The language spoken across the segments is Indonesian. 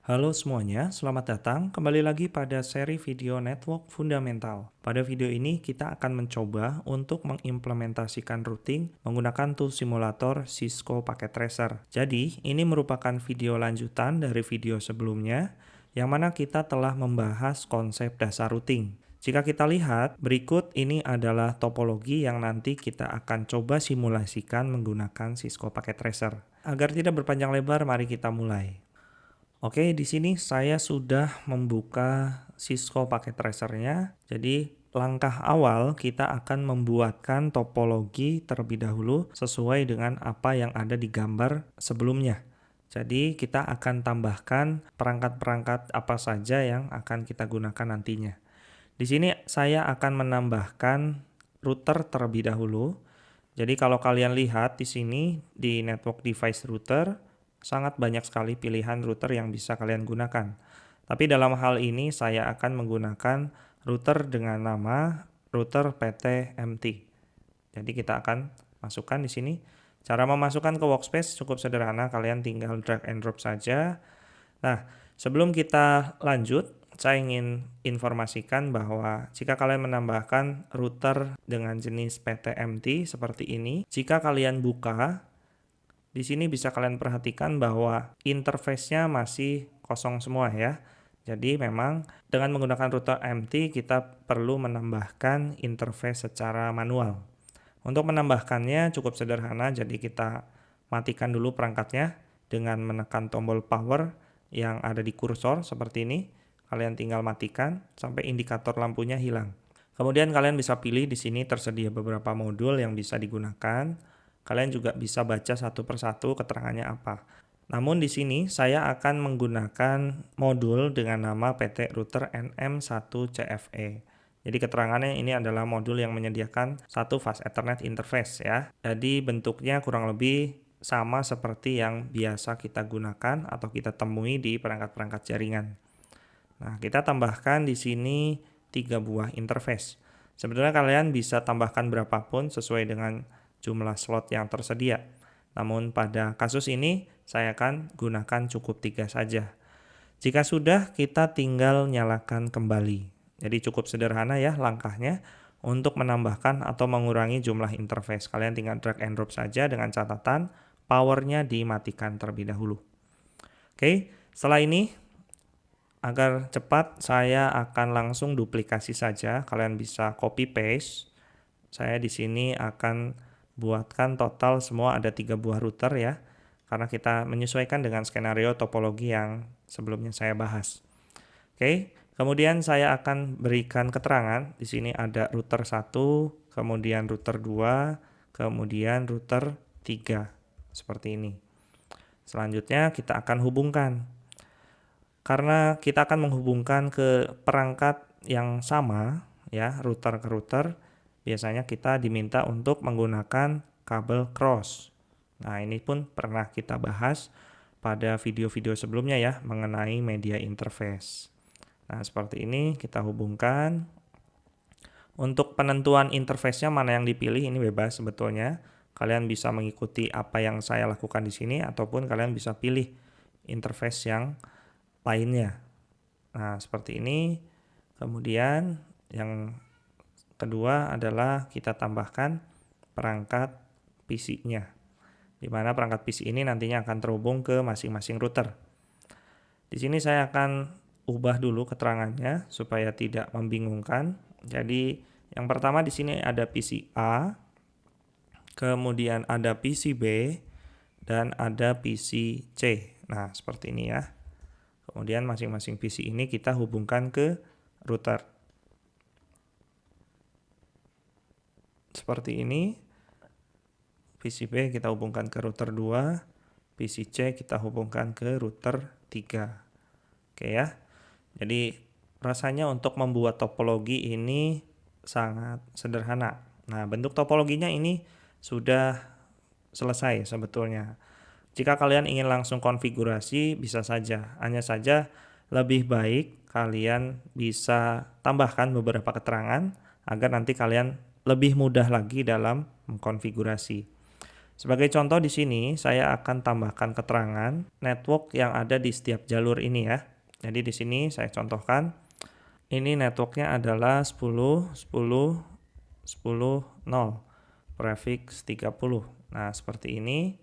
Halo semuanya, selamat datang kembali lagi pada seri video Network Fundamental. Pada video ini kita akan mencoba untuk mengimplementasikan routing menggunakan tool simulator Cisco Packet Tracer. Jadi, ini merupakan video lanjutan dari video sebelumnya yang mana kita telah membahas konsep dasar routing. Jika kita lihat, berikut ini adalah topologi yang nanti kita akan coba simulasikan menggunakan Cisco Packet Tracer. Agar tidak berpanjang lebar, mari kita mulai. Oke, di sini saya sudah membuka Cisco Packet Tracer-nya. Jadi, langkah awal kita akan membuatkan topologi terlebih dahulu sesuai dengan apa yang ada di gambar sebelumnya. Jadi, kita akan tambahkan perangkat-perangkat apa saja yang akan kita gunakan nantinya. Di sini saya akan menambahkan router terlebih dahulu. Jadi, kalau kalian lihat di sini di network device router, sangat banyak sekali pilihan router yang bisa kalian gunakan. Tapi dalam hal ini saya akan menggunakan router dengan nama router PT-MT. Jadi kita akan masukkan di sini. Cara memasukkan ke workspace cukup sederhana, kalian tinggal drag and drop saja. Nah, sebelum kita lanjut, saya ingin informasikan bahwa jika kalian menambahkan router dengan jenis PT-MT seperti ini, jika kalian buka, di sini bisa kalian perhatikan bahwa interface-nya masih kosong semua ya. Jadi memang dengan menggunakan router MT kita perlu menambahkan interface secara manual. Untuk menambahkannya cukup sederhana, jadi kita matikan dulu perangkatnya dengan menekan tombol power yang ada di kursor seperti ini. Kalian tinggal matikan sampai indikator lampunya hilang. Kemudian kalian bisa pilih di sini tersedia beberapa modul yang bisa digunakan. Kalian juga bisa baca satu persatu keterangannya apa. Namun di sini saya akan menggunakan modul dengan nama PT Router NM1CFE. Jadi keterangannya ini adalah modul yang menyediakan satu fast Ethernet interface ya. Jadi bentuknya kurang lebih sama seperti yang biasa kita gunakan atau kita temui di perangkat-perangkat jaringan. Nah, kita tambahkan di sini 3 buah interface. Sebenarnya kalian bisa tambahkan berapapun sesuai dengan jumlah slot yang tersedia. Namun pada kasus ini saya akan gunakan cukup 3 saja. Jika sudah, kita tinggal nyalakan kembali. Jadi cukup sederhana ya langkahnya untuk menambahkan atau mengurangi jumlah interface. Kalian tinggal drag and drop saja dengan catatan powernya dimatikan terlebih dahulu. Oke, setelah ini agar cepat saya akan langsung duplikasi saja. Kalian bisa copy paste. Saya di sini akan buatkan total semua ada 3 buah router ya, karena kita menyesuaikan dengan skenario topologi yang sebelumnya saya bahas. Oke, kemudian saya akan berikan keterangan. Di sini ada router 1, kemudian router 2, kemudian router 3. Seperti ini. Selanjutnya kita akan hubungkan. Karena kita akan menghubungkan ke perangkat yang sama ya, router ke router, biasanya kita diminta untuk menggunakan kabel cross. Nah, ini pun pernah kita bahas pada video-video sebelumnya ya, mengenai media interface. Nah, seperti ini kita hubungkan. Untuk penentuan interface-nya mana yang dipilih ini bebas sebetulnya. Kalian bisa mengikuti apa yang saya lakukan di sini ataupun kalian bisa pilih interface yang lainnya. Nah, seperti ini. Kemudian yang kedua adalah kita tambahkan perangkat PC-nya. Di mana perangkat PC ini nantinya akan terhubung ke masing-masing router. Di sini saya akan ubah dulu keterangannya supaya tidak membingungkan. Jadi yang pertama di sini ada PC A, kemudian ada PC B, dan ada PC C. Nah, seperti ini ya. Kemudian masing-masing PC ini kita hubungkan ke router. Seperti ini. PC B kita hubungkan ke router 2, PC C kita hubungkan ke router 3. Oke ya. Jadi rasanya untuk membuat topologi ini sangat sederhana. Nah, bentuk topologinya ini sudah selesai sebetulnya. Jika kalian ingin langsung konfigurasi bisa saja. Hanya saja lebih baik kalian bisa tambahkan beberapa keterangan agar nanti kalian lebih mudah lagi dalam mengkonfigurasi. Sebagai contoh di sini saya akan tambahkan keterangan network yang ada di setiap jalur ini ya. Jadi di sini saya contohkan ini networknya adalah 10, 10, 10, 0, prefix 30. Nah, seperti ini.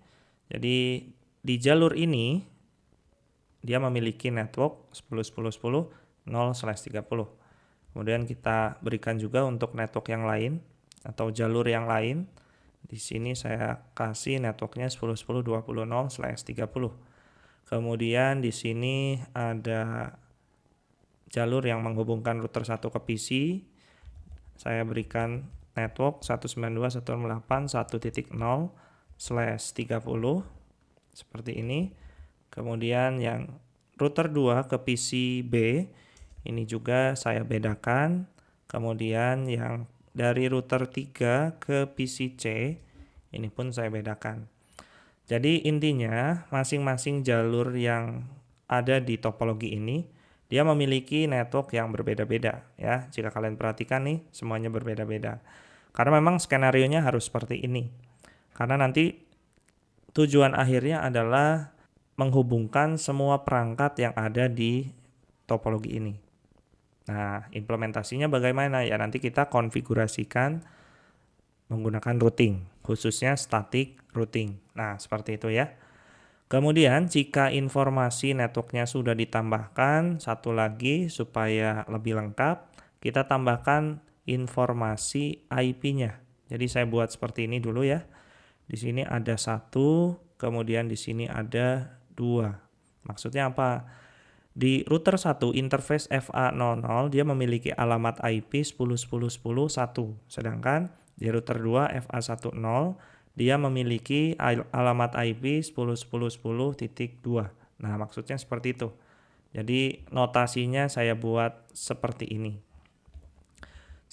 Jadi di jalur ini dia memiliki network 10, 10, 10, 0/30. Kemudian kita berikan juga untuk network yang lain atau jalur yang lain. Di sini saya kasih networknya 10, 10, 20, 0/30. Kemudian di sini ada jalur yang menghubungkan router 1 ke PC. Saya berikan network 192.168.1.0/30 seperti ini. Kemudian yang router 2 ke PC B ini juga saya bedakan. Kemudian yang dari router 3 ke PC C ini pun saya bedakan. Jadi intinya masing-masing jalur yang ada di topologi ini dia memiliki network yang berbeda-beda ya. Jika kalian perhatikan nih semuanya berbeda-beda. Karena memang skenarionya harus seperti ini. Karena nanti tujuan akhirnya adalah menghubungkan semua perangkat yang ada di topologi ini. Nah, implementasinya bagaimana? Ya nanti kita konfigurasikan menggunakan routing, khususnya static routing. Nah, seperti itu ya. Kemudian jika informasi networknya sudah ditambahkan, satu lagi supaya lebih lengkap, kita tambahkan informasi IP-nya. Jadi saya buat seperti ini dulu ya. Di sini ada 1, kemudian di sini ada 2. Maksudnya apa? Di router 1 interface FA00 dia memiliki alamat IP 10.10.10.1. Sedangkan di router 2 FA10 dia memiliki alamat IP 10.10.10.2. Nah, maksudnya seperti itu. Jadi notasinya saya buat seperti ini.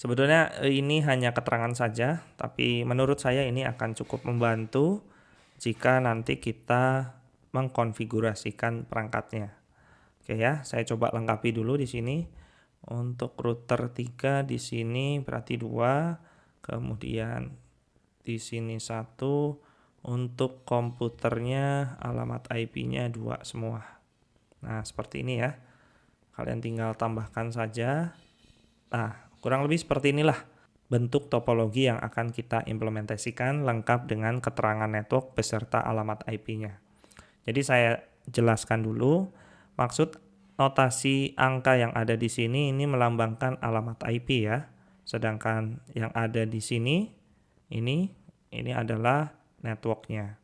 Sebetulnya ini hanya keterangan saja, tapi menurut saya ini akan cukup membantu jika nanti kita mengkonfigurasikan perangkatnya. Oke ya, saya coba lengkapi dulu di sini. Untuk router 3 di sini berarti 2, kemudian di sini 1, untuk komputernya alamat IP-nya 2 semua. Nah, seperti ini ya. Kalian tinggal tambahkan saja. Nah, kurang lebih seperti inilah bentuk topologi yang akan kita implementasikan lengkap dengan keterangan network beserta alamat IP-nya. Jadi saya jelaskan dulu. Maksud notasi angka yang ada di sini ini melambangkan alamat IP ya. Sedangkan yang ada di sini ini adalah networknya.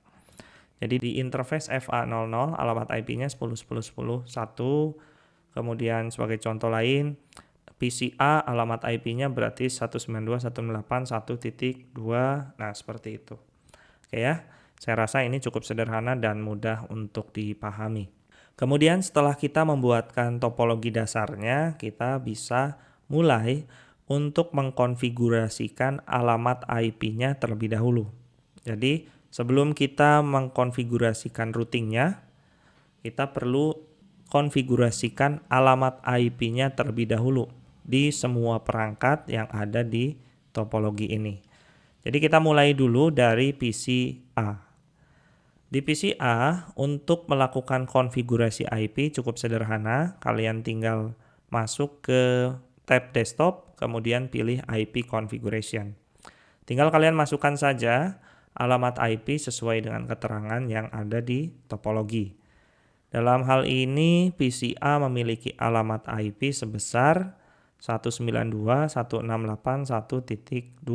Jadi di interface FA00 alamat IP-nya 10.10.10.1. Kemudian sebagai contoh lain PCA alamat IP-nya berarti 192.168.1.2. Nah, seperti itu. Oke ya. Saya rasa ini cukup sederhana dan mudah untuk dipahami. Kemudian setelah kita membuatkan topologi dasarnya, kita bisa mulai untuk mengkonfigurasikan alamat IP-nya terlebih dahulu. Jadi sebelum kita mengkonfigurasikan routingnya, kita perlu konfigurasikan alamat IP-nya terlebih dahulu di semua perangkat yang ada di topologi ini. Jadi kita mulai dulu dari PC A. Di PC A, untuk melakukan konfigurasi IP cukup sederhana. Kalian tinggal masuk ke tab desktop, kemudian pilih IP configuration. Tinggal kalian masukkan saja alamat IP sesuai dengan keterangan yang ada di topologi. Dalam hal ini, PC A memiliki alamat IP sebesar 192.168.1.2.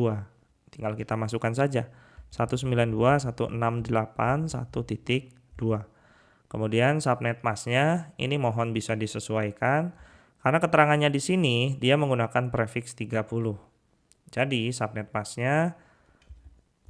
Tinggal kita masukkan saja. 192.168.1.2. Kemudian subnet masknya ini mohon bisa disesuaikan karena keterangannya di sini dia menggunakan prefix 30. Jadi subnet masknya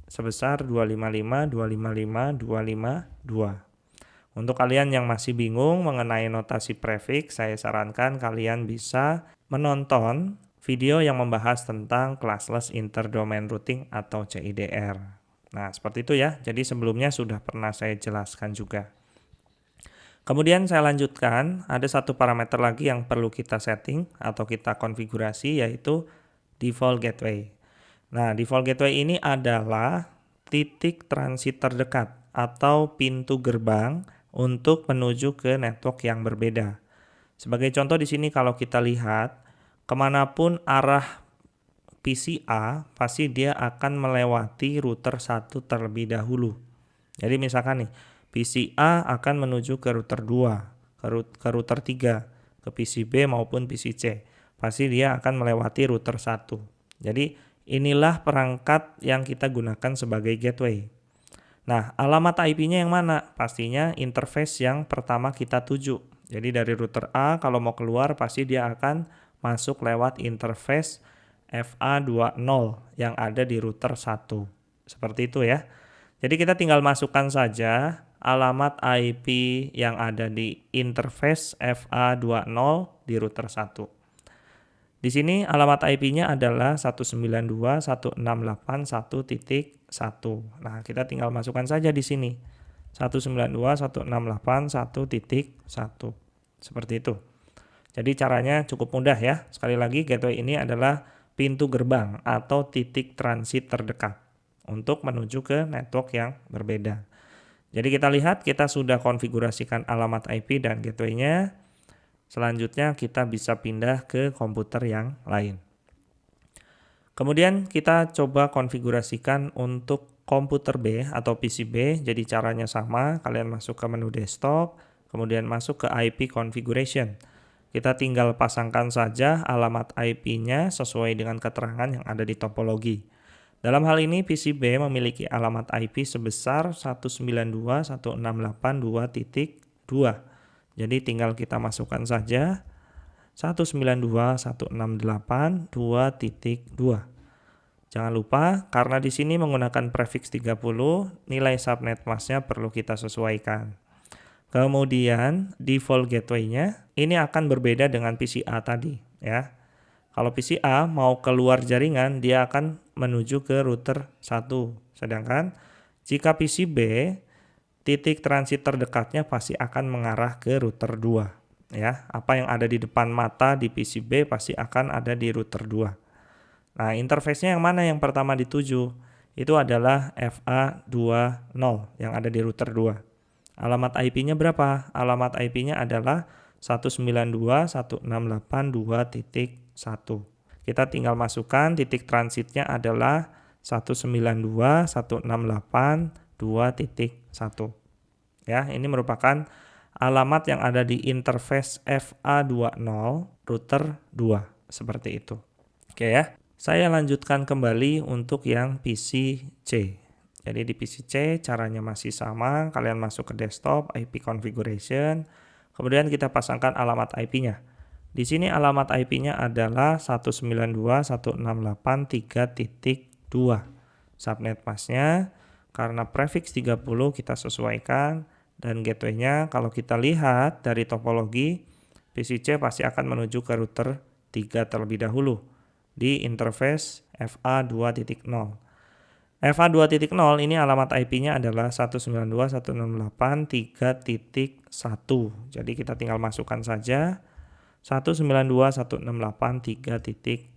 sebesar 255.255.252. Untuk kalian yang masih bingung mengenai notasi prefix, saya sarankan kalian bisa menonton video yang membahas tentang classless interdomain routing atau CIDR. Nah, seperti itu ya. Jadi sebelumnya sudah pernah saya jelaskan juga. Kemudian saya lanjutkan, ada satu parameter lagi yang perlu kita setting atau kita konfigurasi yaitu default gateway. Nah, default gateway ini adalah titik transit terdekat atau pintu gerbang untuk menuju ke network yang berbeda. Sebagai contoh di sini kalau kita lihat, kemanapun arah PC A, pasti dia akan melewati router 1 terlebih dahulu. Jadi misalkan nih, PC A akan menuju ke router 2, ke router 3, ke PC B maupun PC C. Pasti dia akan melewati router 1. Jadi inilah perangkat yang kita gunakan sebagai gateway. Nah, alamat IP-nya yang mana? Pastinya interface yang pertama kita tuju. Jadi dari router A kalau mau keluar pasti dia akan masuk lewat interface FA20 yang ada di router 1. Seperti itu ya. Jadi kita tinggal masukkan saja alamat IP yang ada di interface FA20 di router 1. Di sini alamat IP-nya adalah 192.168.1.1. Nah, kita tinggal masukkan saja di sini. 192.168.1.1. Seperti itu. Jadi caranya cukup mudah ya. Sekali lagi, gateway ini adalah pintu gerbang atau titik transit terdekat untuk menuju ke network yang berbeda. Jadi kita lihat kita sudah konfigurasikan alamat IP dan gateway-nya. Selanjutnya kita bisa pindah ke komputer yang lain. Kemudian kita coba konfigurasikan untuk komputer B atau PC B. Jadi caranya sama, kalian masuk ke menu desktop, kemudian masuk ke IP configuration. Kita tinggal pasangkan saja alamat IP-nya sesuai dengan keterangan yang ada di topologi. Dalam hal ini PC B memiliki alamat IP sebesar 192.168.2.2. Jadi tinggal kita masukkan saja 192.168.2.2. Jangan lupa karena di sini menggunakan prefix 30, nilai subnet masknya perlu kita sesuaikan. Kemudian default gateway-nya ini akan berbeda dengan PC A tadi ya. Kalau PC A mau keluar jaringan dia akan menuju ke router 1. Sedangkan jika PC B titik transit terdekatnya pasti akan mengarah ke router 2 ya. Apa yang ada di depan mata di PCB pasti akan ada di router 2. Nah, interface-nya yang mana yang pertama dituju? Itu adalah FA20 yang ada di router 2. Alamat IP-nya berapa? Alamat IP-nya adalah 192.168.2.1. Kita tinggal masukkan titik transitnya adalah 192.168.2.1. Ya, ini merupakan alamat yang ada di interface FA20 router 2 seperti itu. Oke ya. Saya lanjutkan kembali untuk yang PC C. Jadi di PC C caranya masih sama, kalian masuk ke desktop, IP configuration, kemudian kita pasangkan alamat IP-nya. Di sini alamat IP-nya adalah 192.168.3.2. Subnet masknya karena prefix 30 kita sesuaikan, dan gateway-nya kalau kita lihat dari topologi PC C pasti akan menuju ke router 3 terlebih dahulu di interface FA2.0. FA2.0 ini alamat IP-nya adalah 192.168.3.1. Jadi kita tinggal masukkan saja 192.168.3.1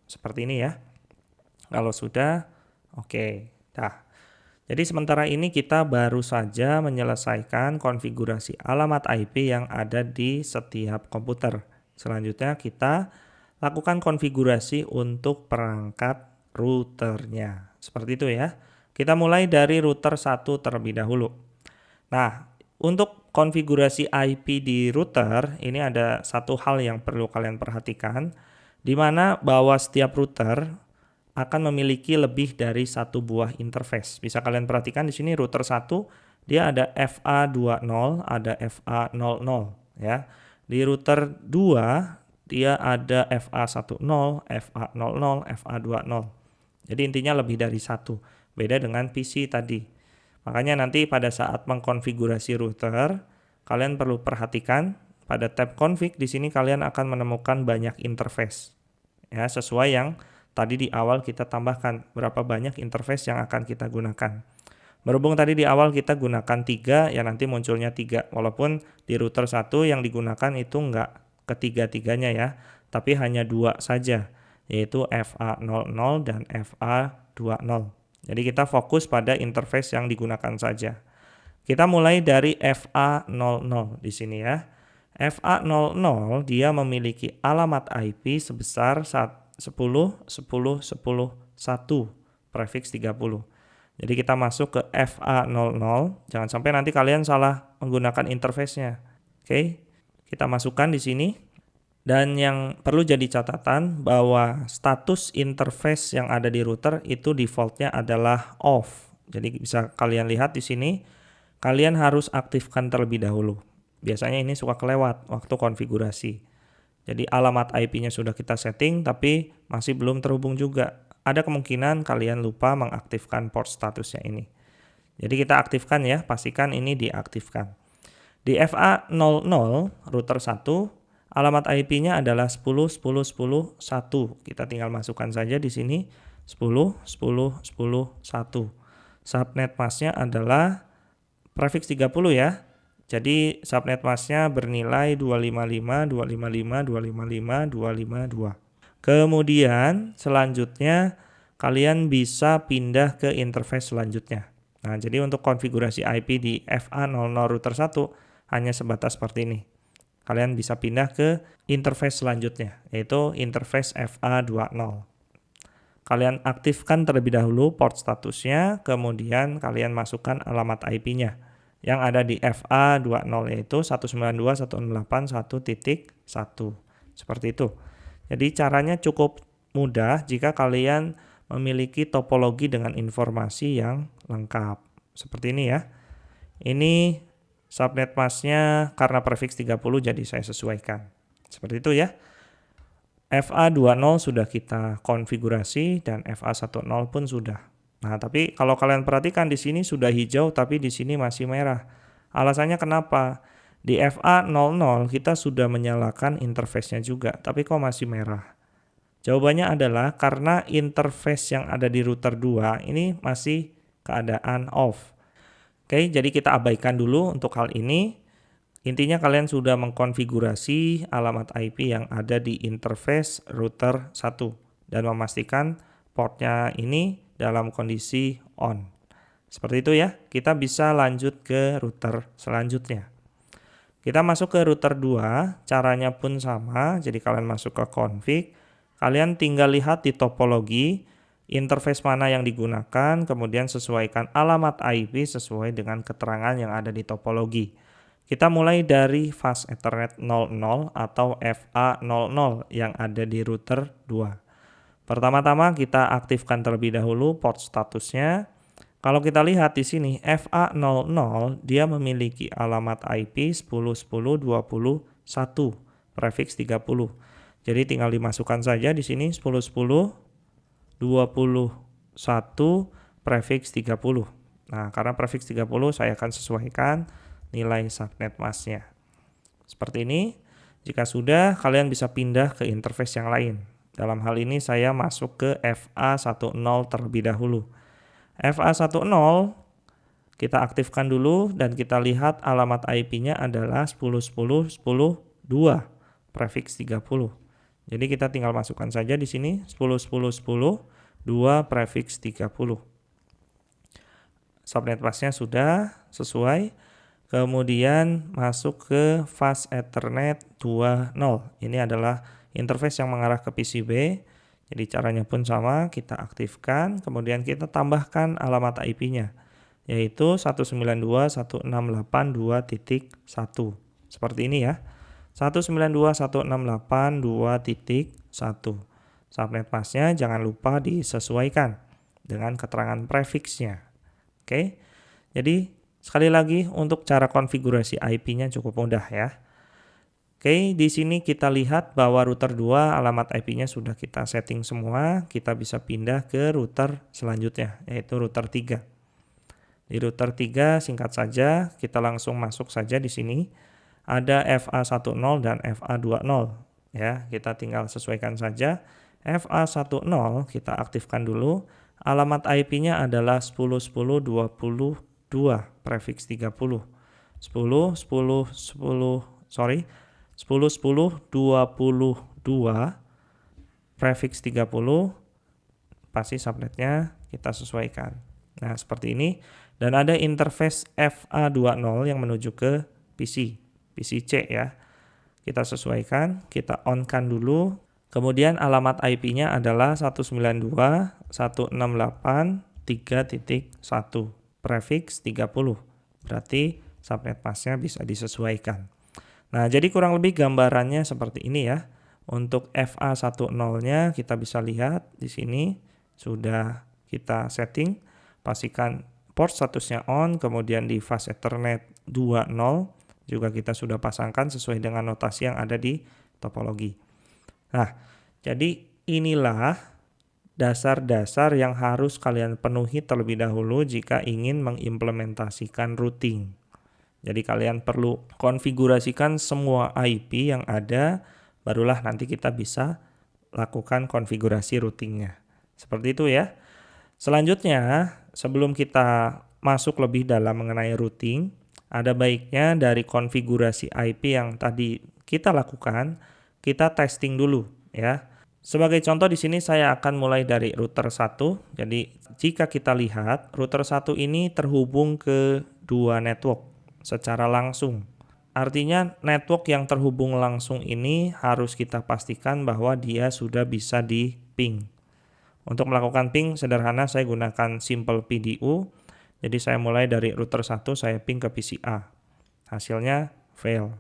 seperti ini ya. Kalau sudah, oke. Nah, jadi sementara ini kita baru saja menyelesaikan konfigurasi alamat IP yang ada di setiap komputer. Selanjutnya kita lakukan konfigurasi untuk perangkat routernya. Seperti itu ya. Kita mulai dari router 1 terlebih dahulu. Nah, untuk konfigurasi IP di router, ini ada satu hal yang perlu kalian perhatikan, di mana bahwa setiap router akan memiliki lebih dari satu buah interface. Bisa kalian perhatikan di sini router 1, dia ada FA20, ada FA00 ya. Di router 2 dia ada FA10, FA00, FA20. Jadi intinya lebih dari satu. Beda dengan PC tadi. Makanya nanti pada saat mengkonfigurasi router, kalian perlu perhatikan pada tab config di sini kalian akan menemukan banyak interface. Ya, sesuai yang tadi di awal kita tambahkan berapa banyak interface yang akan kita gunakan. Berhubung tadi di awal kita gunakan 3, ya nanti munculnya 3. Walaupun di router 1 yang digunakan itu enggak ketiga-tiganya ya, tapi hanya 2 saja, yaitu FA00 dan FA20. Jadi kita fokus pada interface yang digunakan saja. Kita mulai dari FA00 di sini ya. FA00 dia memiliki alamat IP sebesar 10.10.10.1 prefiks 30. Jadi kita masuk ke FA00, jangan sampai nanti kalian salah menggunakan interface-nya. Oke, kita masukkan di sini. Dan yang perlu jadi catatan bahwa status interface yang ada di router itu defaultnya adalah off. Jadi bisa kalian lihat di sini, kalian harus aktifkan terlebih dahulu. Biasanya ini suka kelewat waktu konfigurasi. Jadi alamat IP-nya sudah kita setting tapi masih belum terhubung juga. Ada kemungkinan kalian lupa mengaktifkan port statusnya ini. Jadi kita aktifkan ya, pastikan ini diaktifkan. Di FA00 router 1, alamat IP-nya adalah 10.10.10.1. Kita tinggal masukkan saja di sini 10.10.10.1. Subnet masknya adalah prefiks 30 ya. Jadi subnet masknya bernilai 255, 255, 255, 252. Kemudian selanjutnya kalian bisa pindah ke interface selanjutnya. Nah, jadi untuk konfigurasi IP di FA00 router 1 hanya sebatas seperti ini. Kalian bisa pindah ke interface selanjutnya, yaitu interface FA20. Kalian aktifkan terlebih dahulu port statusnya, kemudian kalian masukkan alamat IP-nya yang ada di FA20, yaitu 192.168.1.1. Seperti itu. Jadi caranya cukup mudah jika kalian memiliki topologi dengan informasi yang lengkap. Seperti ini ya. Ini subnet masknya karena prefiks 30 jadi saya sesuaikan. Seperti itu ya. FA20 sudah kita konfigurasi dan FA10 pun sudah. Nah, tapi kalau kalian perhatikan di sini sudah hijau tapi di sini masih merah. Alasannya kenapa? Di FA00 kita sudah menyalakan interface-nya juga, tapi kok masih merah? Jawabannya adalah karena interface yang ada di router 2 ini masih keadaan off. Oke, jadi kita abaikan dulu untuk hal ini. Intinya kalian sudah mengkonfigurasi alamat IP yang ada di interface router 1 dan memastikan portnya ini dalam kondisi on. Seperti itu ya, kita bisa lanjut ke router selanjutnya. Kita masuk ke router 2, caranya pun sama, jadi kalian masuk ke config, kalian tinggal lihat di topologi, interface mana yang digunakan, kemudian sesuaikan alamat IP sesuai dengan keterangan yang ada di topologi. Kita mulai dari fast Ethernet 00 atau FA00 yang ada di router 2. Pertama-tama kita aktifkan terlebih dahulu port statusnya. Kalau kita lihat di sini FA00 dia memiliki alamat IP 10.10.21 prefiks 30. Jadi tinggal dimasukkan saja di sini 10.10.21 prefiks 30. Nah, karena prefiks 30 saya akan sesuaikan nilai subnet masknya. Seperti ini. Jika sudah, kalian bisa pindah ke interface yang lain. Dalam hal ini saya masuk ke FA10 terlebih dahulu. FA10 kita aktifkan dulu dan kita lihat alamat IP-nya adalah 10.10.10.2 prefiks 30. Jadi kita tinggal masukkan saja di sini 10.10.10.2 prefiks 30. Subnet masknya sudah sesuai. Kemudian masuk ke fast Ethernet 2.0. Ini adalah interface yang mengarah ke PCB. Jadi caranya pun sama, kita aktifkan, kemudian kita tambahkan alamat IP-nya, yaitu 192.168.2.1. Seperti ini ya. 192.168.2.1. Subnet masknya jangan lupa disesuaikan dengan keterangan prefiksnya. Oke. Jadi sekali lagi untuk cara konfigurasi IP-nya cukup mudah ya. Oke, di sini kita lihat bahwa router 2 alamat IP-nya sudah kita setting semua. Kita bisa pindah ke router selanjutnya, yaitu router 3. Di router 3 singkat saja, kita langsung masuk saja di sini. Ada FA10 dan FA20 ya. Kita tinggal sesuaikan saja. FA10 kita aktifkan dulu. Alamat IP-nya adalah 10.10.22 prefiks 30. 10.10.22 prefiks 30, pasti subnetnya kita sesuaikan. Nah, seperti ini. Dan ada interface FA20 yang menuju ke PC C ya. Kita sesuaikan, kita on-kan dulu. Kemudian alamat IP-nya adalah 192.168.3.1, prefix 30. Berarti subnet masknya bisa disesuaikan. Nah, jadi kurang lebih gambarannya seperti ini ya. Untuk FA10-nya kita bisa lihat di sini sudah kita setting, pastikan port statusnya on, kemudian di fast Ethernet 2.0 juga kita sudah pasangkan sesuai dengan notasi yang ada di topologi. Nah, jadi inilah dasar-dasar yang harus kalian penuhi terlebih dahulu jika ingin mengimplementasikan routing. Jadi kalian perlu konfigurasikan semua IP yang ada, barulah nanti kita bisa lakukan konfigurasi routingnya. Seperti itu ya. Selanjutnya, sebelum kita masuk lebih dalam mengenai routing, ada baiknya dari konfigurasi IP yang tadi kita lakukan, kita testing dulu ya. Sebagai contoh di sini saya akan mulai dari router 1. Jadi jika kita lihat router 1 ini terhubung ke dua network secara langsung. Artinya network yang terhubung langsung ini harus kita pastikan bahwa dia sudah bisa di ping. Untuk melakukan ping sederhana saya gunakan simple PDU. Jadi saya mulai dari router 1 saya ping ke PC A. Hasilnya fail.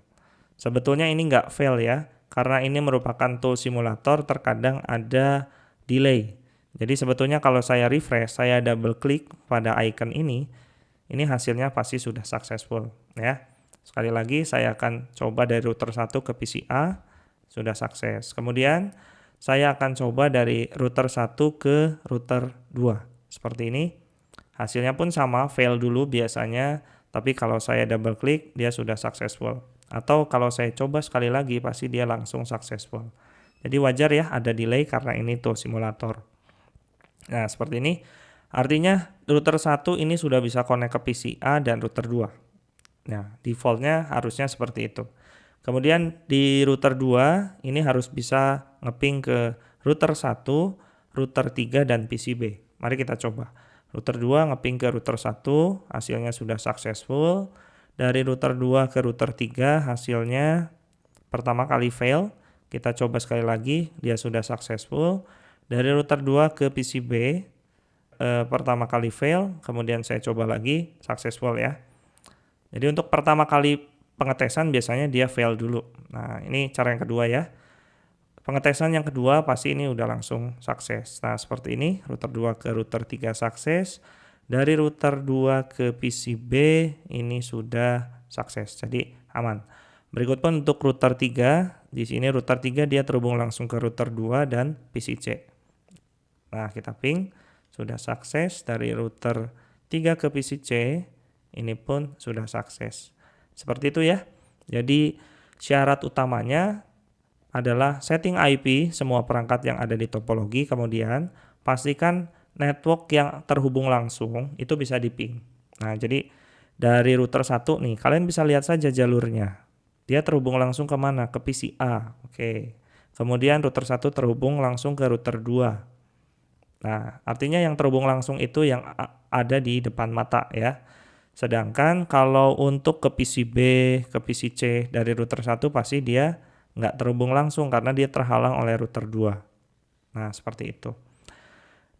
Sebetulnya ini nggak fail ya, karena ini merupakan tool simulator, terkadang ada delay. Jadi sebetulnya kalau saya refresh, saya double klik pada icon ini hasilnya pasti sudah successful ya. Sekali lagi saya akan coba dari router 1 ke PC A, sudah sukses. Kemudian saya akan coba dari router 1 ke router 2. Seperti ini. Hasilnya pun sama, fail dulu biasanya, tapi kalau saya double klik dia sudah successful. Atau kalau saya coba sekali lagi pasti dia langsung successful. Jadi wajar ya ada delay karena ini tool simulator. Nah, seperti ini. Artinya router 1 ini sudah bisa connect ke PC A dan router 2. Nah, defaultnya harusnya seperti itu. Kemudian di router 2 ini harus bisa ngeping ke router 1, router 3 dan PC B. Mari kita coba. Router 2 ngeping ke router 1, hasilnya sudah successful. Dari router 2 ke router 3 hasilnya pertama kali fail. Kita coba sekali lagi, dia sudah successful. Dari router 2 ke PCB pertama kali fail, kemudian saya coba lagi, successful ya. Jadi untuk pertama kali pengetesan biasanya dia fail dulu. Nah, ini cara yang kedua ya. Pengetesan yang kedua pasti ini udah langsung sukses. Nah, seperti ini, router 2 ke router 3 sukses. Dari router 2 ke PCB ini sudah sukses. Jadi aman. Berikut pun untuk router 3, di sini router 3 dia terhubung langsung ke router 2 dan PC C. Nah, kita ping, sudah sukses. Dari router 3 ke PC C, ini pun sudah sukses. Seperti itu ya. Jadi syarat utamanya adalah setting IP semua perangkat yang ada di topologi, kemudian pastikan network yang terhubung langsung itu bisa di-ping. Nah, jadi dari router 1 nih, kalian bisa lihat saja jalurnya. Dia terhubung langsung ke mana? Ke PC A. Oke. Kemudian router 1 terhubung langsung ke router 2. Nah, artinya yang terhubung langsung itu yang ada di depan mata ya. Sedangkan kalau untuk ke PCB, ke PC C dari router 1 pasti dia nggak terhubung langsung karena dia terhalang oleh router 2. Nah, seperti itu.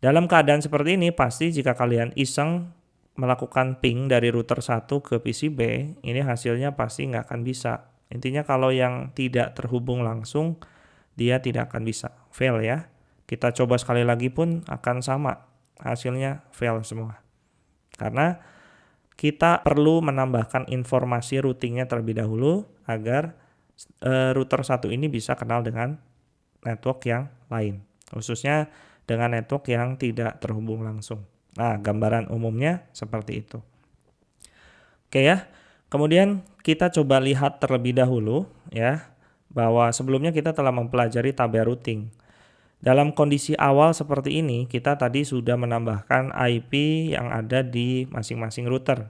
Dalam keadaan seperti ini, pasti jika kalian iseng melakukan ping dari router 1 ke PCB, ini hasilnya pasti nggak akan bisa. Intinya kalau yang tidak terhubung langsung, dia tidak akan bisa. Fail ya. Kita coba sekali lagi pun akan sama. Hasilnya fail semua. Karena kita perlu menambahkan informasi routingnya terlebih dahulu agar router 1 ini bisa kenal dengan network yang lain, khususnya dengan network yang tidak terhubung langsung. Nah, gambaran umumnya seperti itu. Oke ya, kemudian kita coba lihat terlebih dahulu ya, bahwa sebelumnya kita telah mempelajari tabel routing. Dalam kondisi awal seperti ini, kita tadi sudah menambahkan IP yang ada di masing-masing router.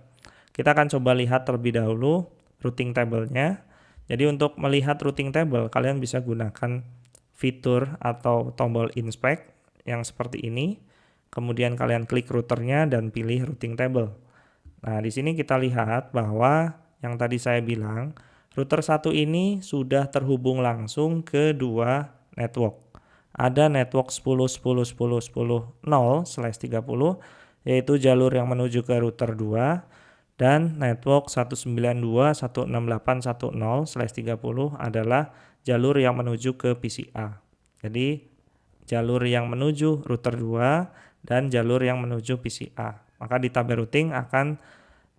Kita akan coba lihat terlebih dahulu routing table-nya. Jadi untuk melihat routing table, kalian bisa gunakan fitur atau tombol inspect yang seperti ini. kemudian kalian klik routernya dan pilih routing table. Nah, di sini kita lihat bahwa yang tadi saya bilang, router 1 ini sudah terhubung langsung ke dua network. Ada network 10.10.10.10/30, yaitu jalur yang menuju ke router 2, dan network 192.168.10/30 adalah jalur yang menuju ke PCA. Jadi, jalur yang menuju router 2 dan jalur yang menuju PCA. Maka di tabel routing akan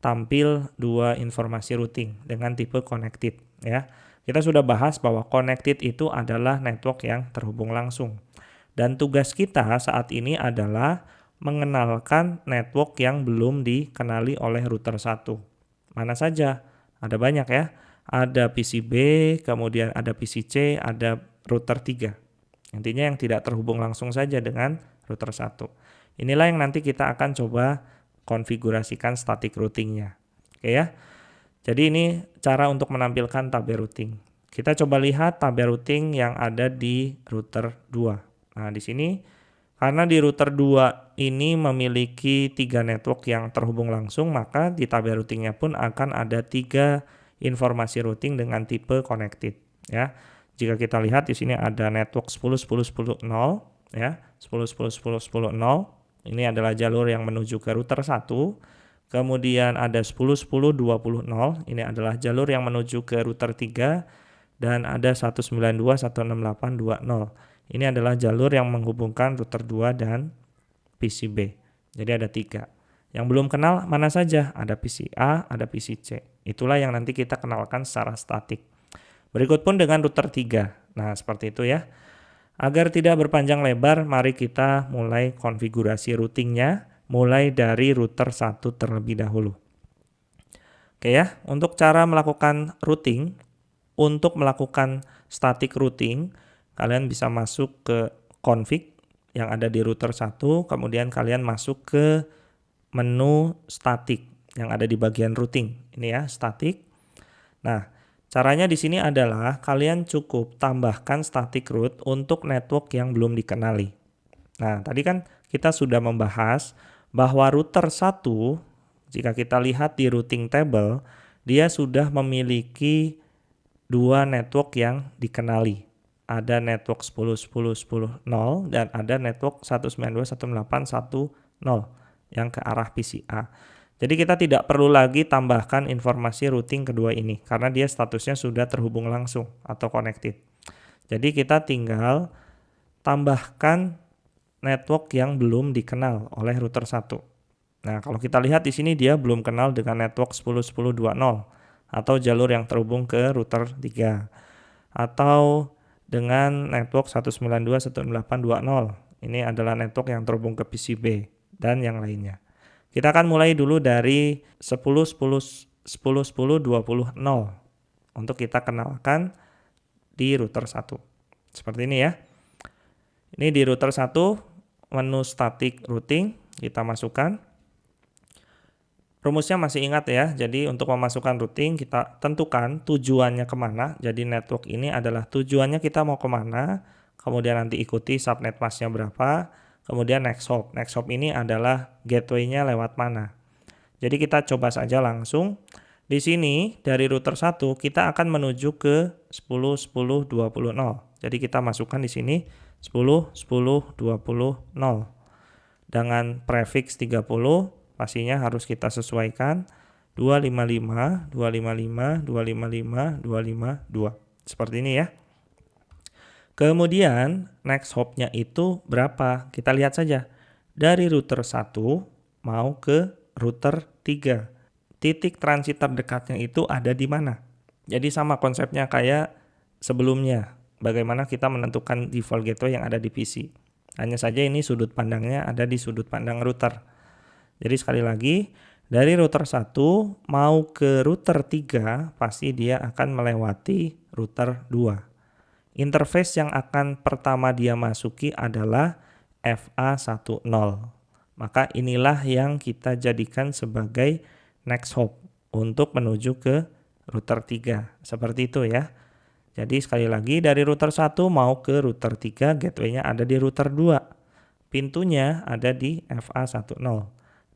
tampil dua informasi routing dengan tipe connected ya. Kita sudah bahas bahwa connected itu adalah network yang terhubung langsung. Dan tugas kita saat ini adalah mengenalkan network yang belum dikenali oleh router 1. Mana saja? Ada banyak ya. Ada PCB, kemudian ada PCC, ada router 3. Intinya yang tidak terhubung langsung saja dengan router 1. Inilah yang nanti kita akan coba konfigurasikan static routingnya. Oke ya. Jadi ini cara untuk menampilkan tabel routing. Kita coba lihat tabel routing yang ada di router 2. Nah, di sini karena di router 2 ini memiliki 3 network yang terhubung langsung, maka di tabel routingnya pun akan ada 3 informasi routing dengan tipe connected ya. Jika kita lihat di sini ada network 10.10.10.0 ya, 10.10.10.10.0. Ini adalah jalur yang menuju ke router 1. Kemudian ada 10.10.20.0. Ini adalah jalur yang menuju ke router 3. Dan ada 192.168.20. Ini adalah jalur yang menghubungkan router 2 dan PCB. Jadi ada 3. Yang belum kenal mana saja? Ada PCA, ada PCC. Itulah yang nanti kita kenalkan secara statik. Berikut pun dengan router 3. Nah, seperti itu ya. Agar tidak berpanjang lebar, mari kita mulai konfigurasi routingnya, mulai dari router 1 terlebih dahulu. Oke ya, untuk cara melakukan routing, untuk melakukan static routing, kalian bisa masuk ke config yang ada di router 1, kemudian kalian masuk ke menu static yang ada di bagian routing. Ini ya, static. Nah, caranya di sini adalah kalian cukup tambahkan static route untuk network yang belum dikenali. Nah, tadi kan kita sudah membahas bahwa router 1, jika kita lihat di routing table, dia sudah memiliki dua network yang dikenali. Ada network 10.10.10.0 dan ada network 192.168.1.0 yang ke arah PCA. Jadi kita tidak perlu lagi tambahkan informasi routing kedua ini karena dia statusnya sudah terhubung langsung atau connected. Jadi kita tinggal tambahkan network yang belum dikenal oleh router 1. Nah, kalau kita lihat di sini dia belum kenal dengan network 10.10.20 atau jalur yang terhubung ke router 3 atau dengan network 192.168.20. Ini adalah network yang terhubung ke PCB dan yang lainnya. Kita akan mulai dulu dari 10.10.10.10.20.0 untuk kita kenalkan di router 1. Seperti ini ya. Ini di router 1, menu static routing, kita masukkan. Rumusnya masih ingat ya, jadi untuk memasukkan routing kita tentukan tujuannya kemana. Jadi network ini adalah tujuannya kita mau kemana, kemudian nanti ikuti subnet masknya berapa, kemudian next hop. Next hop ini adalah gateway-nya lewat mana. Jadi kita coba saja langsung. Di sini dari router 1 kita akan menuju ke 10.10.20.0. Jadi kita masukkan di sini 10.10.20.0. Dengan prefix 30 pastinya harus kita sesuaikan 255, 255, 255, 252. Seperti ini ya. Kemudian next hop-nya itu berapa? Kita lihat saja. Dari router 1 mau ke router 3. Titik transit terdekatnya itu ada di mana? Jadi sama konsepnya kayak sebelumnya. Bagaimana kita menentukan default gateway yang ada di PC. Hanya saja ini sudut pandangnya ada di sudut pandang router. Jadi sekali lagi, dari router 1 mau ke router 3 pasti dia akan melewati router 2. Interface yang akan pertama dia masuki adalah FA10. Maka inilah yang kita jadikan sebagai next hop untuk menuju ke router 3. Seperti itu ya. Jadi sekali lagi dari router 1 mau ke router 3, gateway-nya ada di router 2. pintunya ada di FA10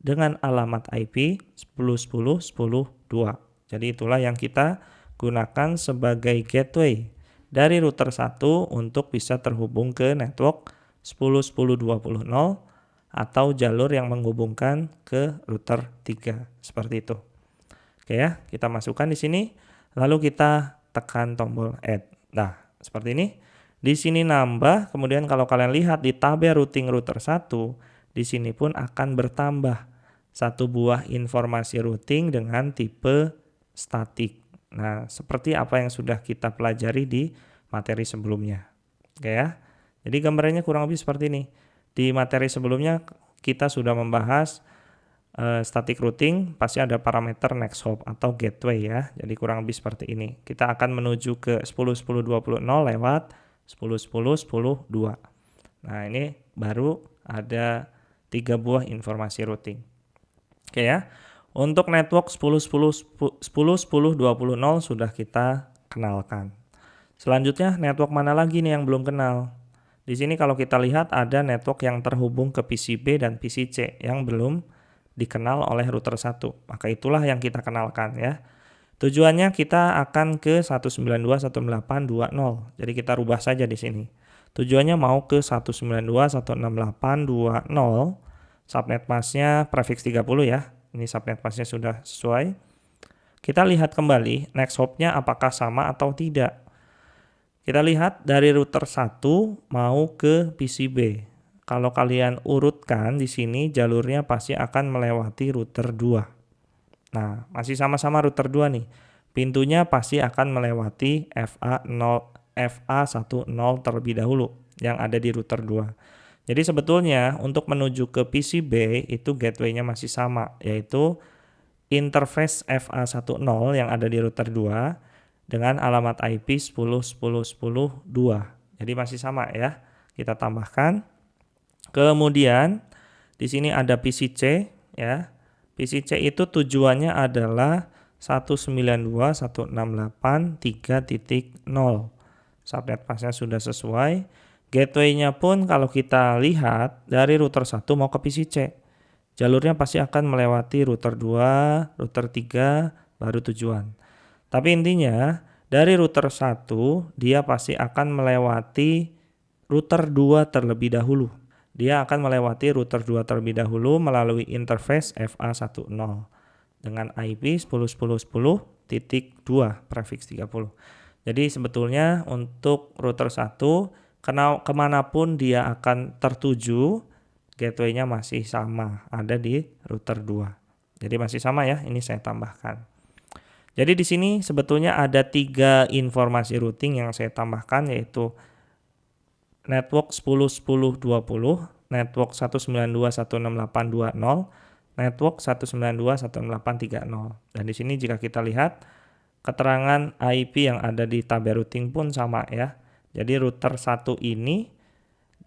dengan alamat IP 10.10.10.2. Jadi itulah yang kita gunakan sebagai gateway dari router 1 untuk bisa terhubung ke network 10.10.20.0 atau jalur yang menghubungkan ke router 3 seperti itu. Oke ya, kita masukkan di sini lalu kita tekan tombol add. Nah, seperti ini. Di sini nambah, kemudian kalau kalian lihat di tabel routing router 1, di sini pun akan bertambah satu buah informasi routing dengan tipe statik. Nah, seperti apa yang sudah kita pelajari di materi sebelumnya. Oke ya. Jadi gambarannya kurang lebih seperti ini. Di materi sebelumnya kita sudah membahas static routing, pasti ada parameter next hop atau gateway ya. Jadi kurang lebih seperti ini. Kita akan menuju ke 10.10.20.0 lewat 10.10.10.2. Nah, ini baru ada 3 buah informasi routing. Oke ya. Untuk network 10.10.10.20.0 sudah kita kenalkan. Selanjutnya network mana lagi nih yang belum kenal? Di sini kalau kita lihat ada network yang terhubung ke PCB dan PCC yang belum dikenal oleh router 1. Maka itulah yang kita kenalkan ya. Tujuannya kita akan ke 192.168.2.0. Jadi kita rubah saja di sini. Tujuannya mau ke 192.168.2.0. Subnet masknya prefix 30 ya. Ini subnet masknya sudah sesuai. Kita lihat kembali next hop-nya apakah sama atau tidak. Kita lihat dari router 1 mau ke PCB. Kalau kalian urutkan di sini jalurnya pasti akan melewati router 2. Nah, masih sama-sama router 2 nih. Pintunya pasti akan melewati FA10 terlebih dahulu yang ada di router 2. Jadi sebetulnya untuk menuju ke PCB itu gateway-nya masih sama, yaitu interface FA10 yang ada di router 2 dengan alamat IP 10.10.10.2. Jadi masih sama ya. Kita tambahkan. Kemudian di sini ada PCC ya. PCC itu tujuannya adalah 192.168.3.0. Subnet masknya sudah sesuai. Gateway-nya pun kalau kita lihat dari router 1 mau ke PCC. Jalurnya pasti akan melewati router 2, router 3, baru tujuan. Tapi intinya dari router 1 dia pasti akan melewati router 2 terlebih dahulu. Dia akan melewati router 2 terlebih dahulu melalui interface FA10 dengan IP 10.10.10.2 prefix 30. Jadi sebetulnya untuk router 1 kemanapun dia akan tertuju, gateway-nya masih sama, ada di router 2. Jadi masih sama ya, ini saya tambahkan. Jadi di sini sebetulnya ada 3 informasi routing yang saya tambahkan, yaitu network 10.10.20, network 192.168.2.0, network 192.168.3.0. Dan di sini jika kita lihat keterangan IP yang ada di tabel routing pun sama ya. Jadi router 1 ini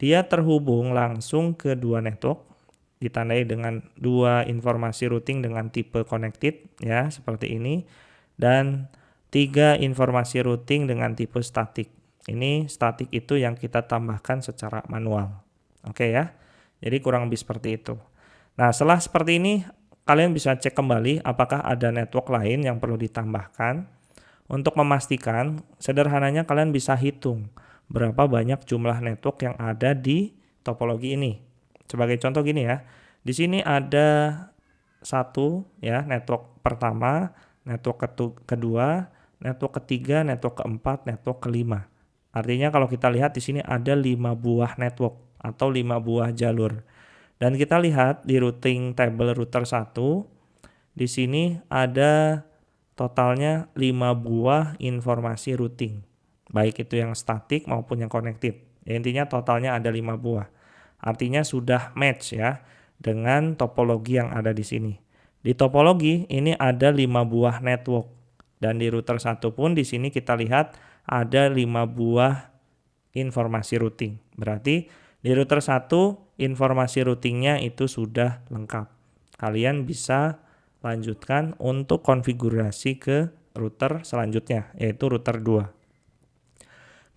dia terhubung langsung ke 2 network, ditandai dengan 2 informasi routing dengan tipe connected ya, seperti ini, dan 3 informasi routing dengan tipe static. Ini statik itu yang kita tambahkan secara manual. Oke ya. Jadi kurang lebih seperti itu. Nah, setelah seperti ini kalian bisa cek kembali apakah ada network lain yang perlu ditambahkan. Untuk memastikan, sederhananya kalian bisa hitung berapa banyak jumlah network yang ada di topologi ini. Sebagai contoh gini ya. Di sini ada 1 ya, network pertama, network kedua, network ketiga, network keempat, network kelima. Artinya kalau kita lihat di sini ada 5 buah network atau 5 buah jalur. Dan kita lihat di routing table router 1, di sini ada totalnya 5 buah informasi routing. Baik itu yang statik maupun yang connected. Ya, intinya totalnya ada 5 buah. Artinya sudah match ya dengan topologi yang ada di sini. Di topologi ini ada 5 buah network. Dan di router 1 pun di sini kita lihat ada 5 buah informasi routing. Berarti di router 1 informasi routingnya itu sudah lengkap. Kalian bisa lanjutkan untuk konfigurasi ke router selanjutnya, yaitu router 2.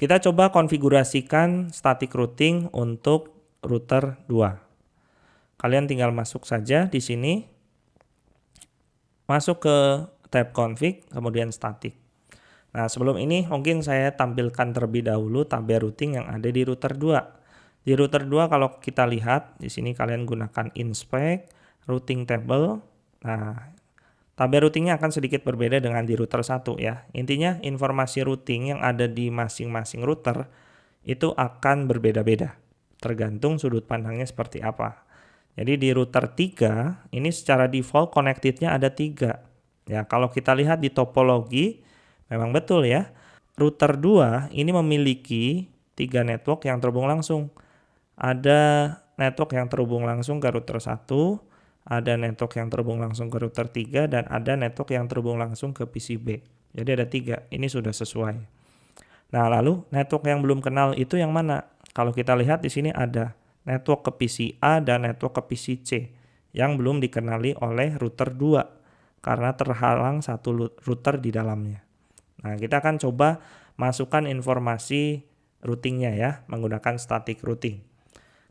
Kita coba konfigurasikan static routing untuk router 2. Kalian tinggal masuk saja di sini, masuk ke tab config, kemudian static. Nah, sebelum ini mungkin saya tampilkan terlebih dahulu tabel routing yang ada di router 2. Di router 2 kalau kita lihat, di sini kalian gunakan inspect, routing table. Nah, tabel routingnya akan sedikit berbeda dengan di router 1 ya. Intinya informasi routing yang ada di masing-masing router itu akan berbeda-beda, tergantung sudut pandangnya seperti apa. Jadi di router 3, ini secara default connected-nya ada 3. Ya, kalau kita lihat di topologi, memang betul ya, router 2 ini memiliki 3 network yang terhubung langsung. Ada network yang terhubung langsung ke router 1, ada network yang terhubung langsung ke router 3, dan ada network yang terhubung langsung ke PCB. Jadi ada 3, ini sudah sesuai. Nah, lalu network yang belum kenal itu yang mana? Kalau kita lihat di sini ada network ke PC A dan network ke PC C yang belum dikenali oleh router 2 karena terhalang satu router di dalamnya. Nah, kita akan coba masukkan informasi routingnya ya, menggunakan static routing.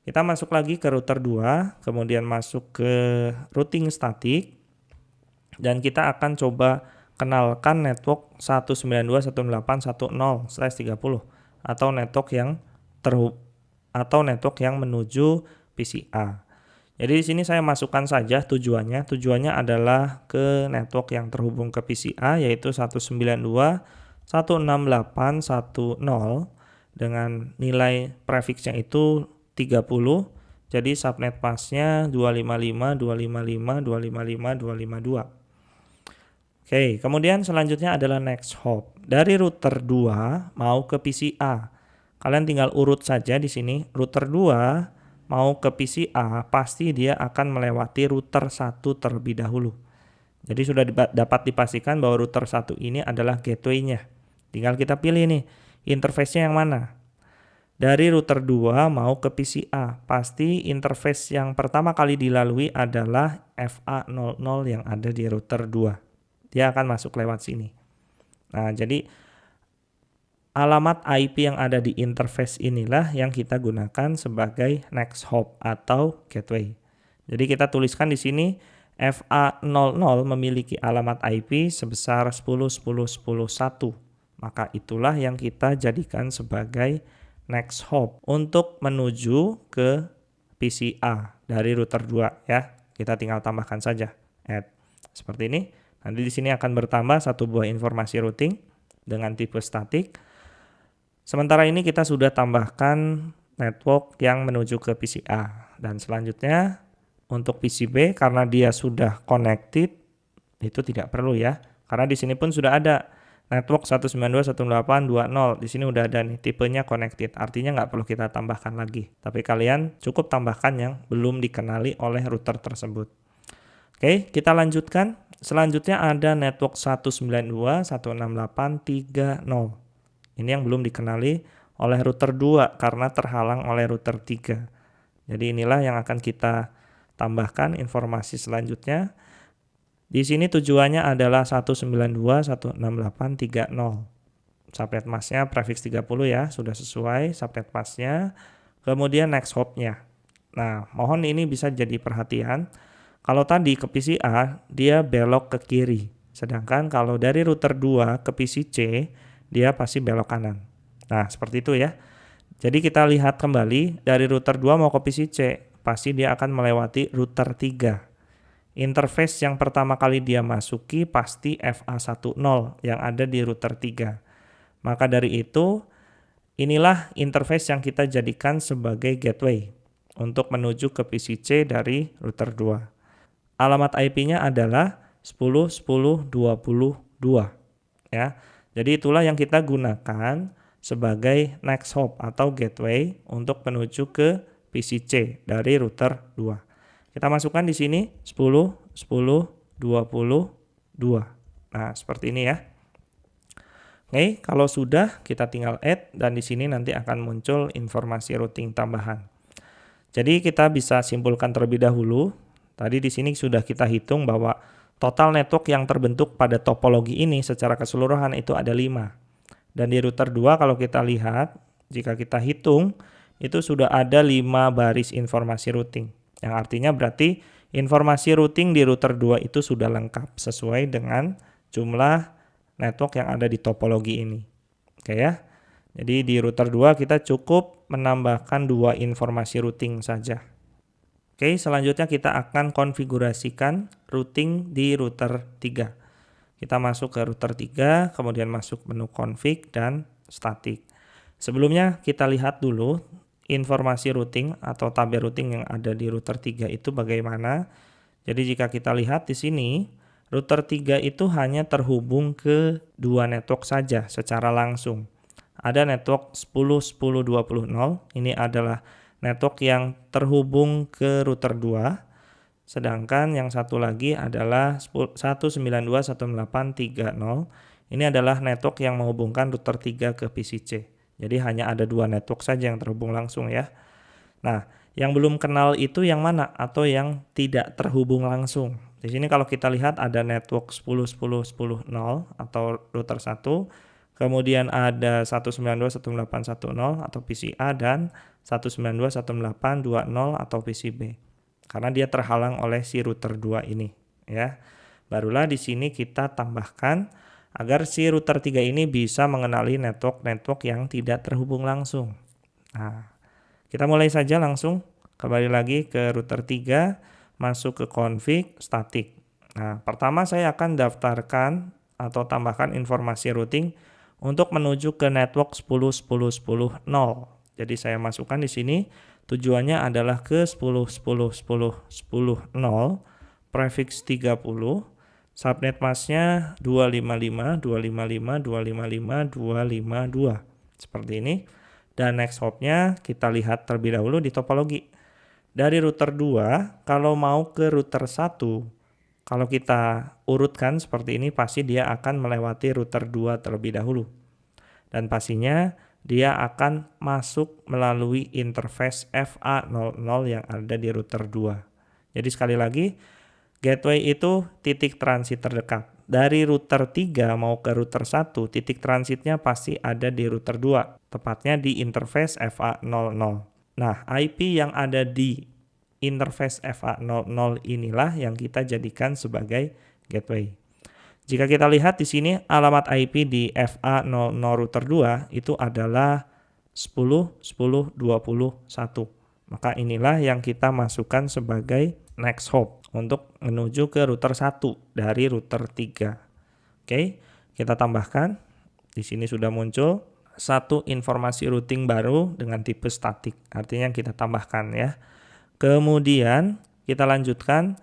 Kita masuk lagi ke router 2, kemudian masuk ke routing static, dan kita akan coba kenalkan network 192.168.1.0/30 atau network yang menuju PCA. Jadi di sini saya masukkan saja tujuannya. Tujuannya adalah ke network yang terhubung ke PCA yaitu 192.168.1.0 dengan nilai prefixnya itu 30. Jadi subnet masknya 255.255.255.252. Oke, kemudian selanjutnya adalah next hop. Dari router 2 mau ke PCA. Kalian tinggal urut saja di sini. Router 2 mau ke PCA, pasti dia akan melewati router 1 terlebih dahulu. Jadi sudah dapat dipastikan bahwa router 1 ini adalah gateway-nya. Tinggal kita pilih nih, interface-nya yang mana. Dari router 2 mau ke PCA, pasti interface yang pertama kali dilalui adalah FA00 yang ada di router 2. Dia akan masuk lewat sini. Nah, jadi alamat IP yang ada di interface inilah yang kita gunakan sebagai next hop atau gateway. Jadi kita tuliskan di sini FA00 memiliki alamat IP sebesar 10.10.10.1. Maka itulah yang kita jadikan sebagai next hop untuk menuju ke PCA dari router 2 ya. Kita tinggal tambahkan saja add. Seperti ini. Nanti di sini akan bertambah satu buah informasi routing dengan tipe static. Sementara ini kita sudah tambahkan network yang menuju ke PCA. Dan selanjutnya untuk PCB karena dia sudah connected itu tidak perlu ya. Karena di sini pun sudah ada network 192.168.2.0. Di sini udah ada nih tipenya connected. Artinya nggak perlu kita tambahkan lagi. Tapi kalian cukup tambahkan yang belum dikenali oleh router tersebut. Oke, kita lanjutkan. Selanjutnya ada network 192.168.3.0. Ini yang belum dikenali oleh router 2 karena terhalang oleh router 3. Jadi inilah yang akan kita tambahkan informasi selanjutnya. Di sini tujuannya adalah 192.168.3.0. Subnet masknya prefix 30 ya, sudah sesuai subnet masknya. Kemudian next hop-nya. Nah, mohon ini bisa jadi perhatian. Kalau tadi ke PCA, dia belok ke kiri. Sedangkan kalau dari router 2 ke PCC, dia pasti belok kanan. Nah, seperti itu ya. Jadi kita lihat kembali, dari router 2 mau ke PCC, pasti dia akan melewati router 3. Interface yang pertama kali dia masuki pasti FA10 yang ada di router 3. Maka dari itu, inilah interface yang kita jadikan sebagai gateway untuk menuju ke PCC dari router 2. Alamat IP-nya adalah 10.10.22 ya. Jadi itulah yang kita gunakan sebagai next hop atau gateway untuk menuju ke PCC dari router 2. Kita masukkan di sini 10.10.22. Nah, seperti ini ya. Oke, kalau sudah kita tinggal add dan di sini nanti akan muncul informasi routing tambahan. Jadi kita bisa simpulkan terlebih dahulu. Tadi di sini sudah kita hitung bahwa total network yang terbentuk pada topologi ini secara keseluruhan itu ada 5. Dan di router 2 kalau kita lihat, jika kita hitung, itu sudah ada 5 baris informasi routing. Yang artinya berarti informasi routing di router 2 itu sudah lengkap sesuai dengan jumlah network yang ada di topologi ini. Oke ya. Jadi di router 2 kita cukup menambahkan 2 informasi routing saja. Oke, selanjutnya kita akan konfigurasikan routing di router 3. Kita masuk ke router 3, kemudian masuk menu config dan static. Sebelumnya kita lihat dulu informasi routing atau tabel routing yang ada di router 3 itu bagaimana. Jadi jika kita lihat di sini, router 3 itu hanya terhubung ke 2 network saja secara langsung. Ada network 10.10.20.0, ini adalah network yang terhubung ke router 2. Sedangkan yang satu lagi adalah 192.168.3.0. Ini adalah network yang menghubungkan router 3 ke PCC. Jadi hanya ada 2 network saja yang terhubung langsung ya. Nah, yang belum kenal itu yang mana atau yang tidak terhubung langsung. Di sini kalau kita lihat ada network 10.10.10.0 atau router 1. Kemudian ada 192.168.1.0 atau PCA dan 192.168.2.0 atau PCB. Karena dia terhalang oleh si router 2 ini ya. Barulah di sini kita tambahkan agar si router 3 ini bisa mengenali network-network yang tidak terhubung langsung. Nah, kita mulai saja langsung kembali lagi ke router 3, masuk ke config, static. Nah, pertama saya akan daftarkan atau tambahkan informasi routing untuk menuju ke network 10.10.10.0. Jadi saya masukkan di sini. Tujuannya adalah ke 10.10.10.10.0, prefix 30, subnet masknya 255, 255, 255, 252. Seperti ini. Dan next hopnya kita lihat terlebih dahulu di topologi. Dari router 2, kalau mau ke router 1, kalau kita urutkan seperti ini, pasti dia akan melewati router 2 terlebih dahulu. Dan pastinya dia akan masuk melalui interface FA00 yang ada di router 2. Jadi sekali lagi, gateway itu titik transit terdekat. Dari router 3 mau ke router 1, titik transitnya pasti ada di router 2, tepatnya di interface FA00. Nah, IP yang ada di interface FA00 inilah yang kita jadikan sebagai gateway. Jika kita lihat di sini alamat IP di FA00 router 2 itu adalah 10.10.21. Maka inilah yang kita masukkan sebagai next hop untuk menuju ke router 1 dari router 3. Oke, kita tambahkan. Di sini sudah muncul satu informasi routing baru dengan tipe statik. Artinya kita tambahkan ya. Kemudian kita lanjutkan.